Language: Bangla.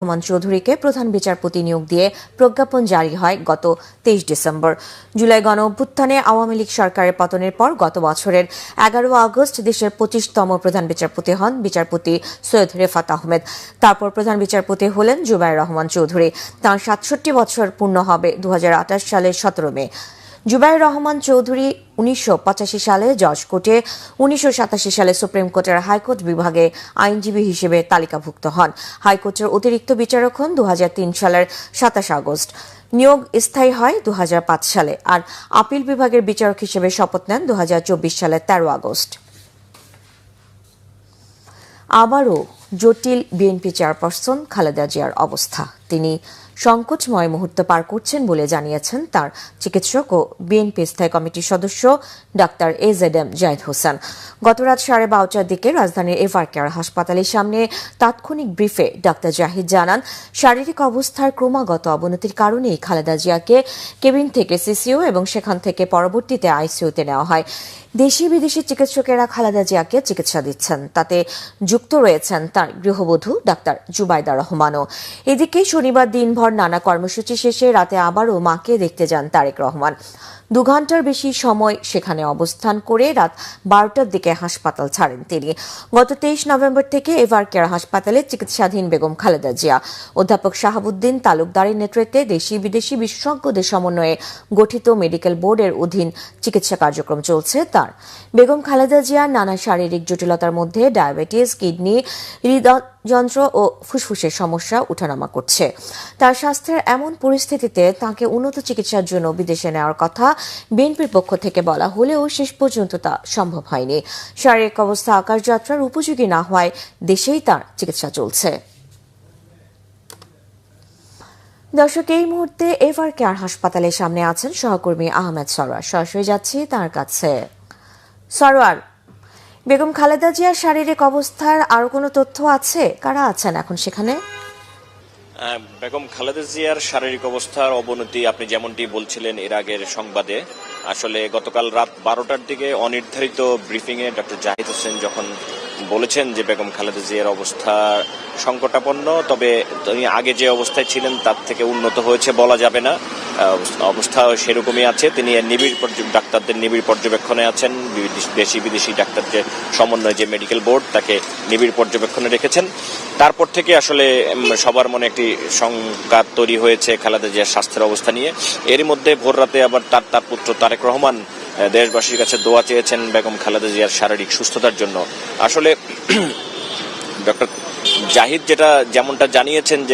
রহমান চৌধুরীকে প্রধান বিচারপতি নিয়োগ দিয়ে প্রজ্ঞাপন জারি হয় গত 23 ডিসেম্বর। জুলাই গণ অভ্যুত্থানে আওয়ামী লীগ সরকারের পতনের পর গত বছরের 11 আগস্ট দেশের 25তম প্রধান বিচারপতি হন বিচারপতি সৈয়দ রেফাত আহমেদ। তারপর প্রধান বিচারপতি হলেন জুবায়ের রহমান চৌধুরী। তাঁর 67 বছর পূর্ণ হবে 2028 সালের 17 মে। জুবায়ের রহমান চৌধুরী 1985 সালে জজ কোর্টে, 1987 সালে সুপ্রিম কোর্টের হাইকোর্ট বিভাগে আইনজীবী হিসেবে তালিকাভুক্ত হন। হাইকোর্টের অতিরিক্ত বিচারক হন 2003 সালের 27 আগস্ট। নিয়োগ স্থায়ী হয় 2005 সালে, আর আপিল বিভাগের বিচারক হিসেবে শপথ নেন 2024 সালের 13 আগস্ট। আবারও জটিল বিএনপি চেয়ারপারসন খালেদা জিয়ার অবস্থা। তিনি সংকটময় মুহূর্ত পার করছেন বলে জানিয়েছেন তার চিকিৎসক ও বিএনপি স্থায়ী কমিটির সদস্য ডাক্তার AZM জাহিদ হোসেন। গতরাত 12:30টার দিকে রাজধানীর এভার কেয়ার হাসপাতালের সামনে তাৎক্ষণিক ব্রিফে ডাক্তার জাহিদ জানান, শারীরিক অবস্থার ক্রমাগত অবনতির কারণেই খালেদা জিয়াকে কেবিন থেকে সিসিইউ এবং সেখান থেকে পরবর্তীতে আইসিইউতে নেওয়া হয়। দেশি বিদেশি চিকিৎসকেরা খালেদা জিয়াকে চিকিৎসা দিচ্ছেন, তাতে যুক্ত রয়েছেন তার গৃহবধূ ডাক্তার জুবাইদা রহমানও। এদিকে শনিবার দিনভর নানা কর্মসূচি শেষে রাতে আবারও মাকে দেখতে যান তারেক রহমান। 2 ঘন্টার বেশি সময় সেখানে অবস্থান করে রাত 12টার দিকে হাসপাতাল ছাড়েন তিনি। গত 23 নভেম্বর থেকে এভার কেয়ার হাসপাতালে চিকিৎসাধীন বেগম খালেদা জিয়া। অধ্যাপক শাহাবুদ্দিন তালুকদারের নেতৃত্বে দেশি বিদেশি বিশেষজ্ঞদের সমন্বয়ে গঠিত মেডিকেল বোর্ডের অধীন চিকিৎসা কার্যক্রম চলছে তার। বেগম খালেদা জিয়ার নানা শারীরিক জটিলতার মধ্যে ডায়াবেটিস, কিডনি, হৃদযন্ত্র ও ফুসফুসের সমস্যা উঠানামা করছে। তার স্বাস্থ্যের এমন পরিস্থিতিতে তাকে উন্নত চিকিৎসার জন্য বিদেশে নেওয়ার কথা বিএনপির পক্ষ থেকে বলা হলেও শেষ পর্যন্ত তা সম্ভব হয়নি। শারীরিক অবস্থা আকাশযাত্রার উপযোগী না হওয়ায় দেশেই তার চিকিৎসা চলছে। দর্শক, এই মুহূর্তে এভার কেয়ার হাসপাতালের সামনে আছেন সহকর্মী আহমেদ সরোয়ার। সরাসরি যাচ্ছি তার কাছে। সরোয়ার, বেগম খালেদা জিয়ার শারীরিক অবস্থার আরো কোনো তথ্য আছে? কারা আছেন এখন সেখানে? বেগম খালেদা জিয়ার শারীরিক অবস্থার অবনতি আপনি যেমনটি বলছিলেন এর আগের সংবাদে, আসলে গতকাল রাত 12টার দিকে অনির্ধারিত ব্রিফিংয়ে ডক্টর জাহিদ হোসেন যখন বলেছেন যে বেগম খালেদা জিয়ার অবস্থা সংকটাপন্ন, তবে তিনি আগে যে অবস্থায় ছিলেন তার থেকে উন্নত হয়েছে বলা যাবে না, অবস্থা সেরকমই আছে। তিনি ডাক্তারদের নিবিড় পর্যবেক্ষণে আছেন। দেশি বিদেশি ডাক্তারদের সমন্বয়ে যে মেডিকেল বোর্ড তাকে নিবিড় পর্যবেক্ষণে রেখেছেন। তারপর থেকে আসলে সবার মনে একটি শঙ্কা তৈরি হয়েছে খালেদা জিয়ার স্বাস্থ্যের অবস্থা নিয়ে। এরই মধ্যে ভোর রাতে আবার তার পুত্র তারেক রহমান দেশবাসীর কাছে দোয়া চেয়েছেন বেগম খালেদা জিয়ার শারীরিক সুস্থতার জন্য। আসলে ডক্টর জাহিদ যেমনটা জানিয়েছেন যে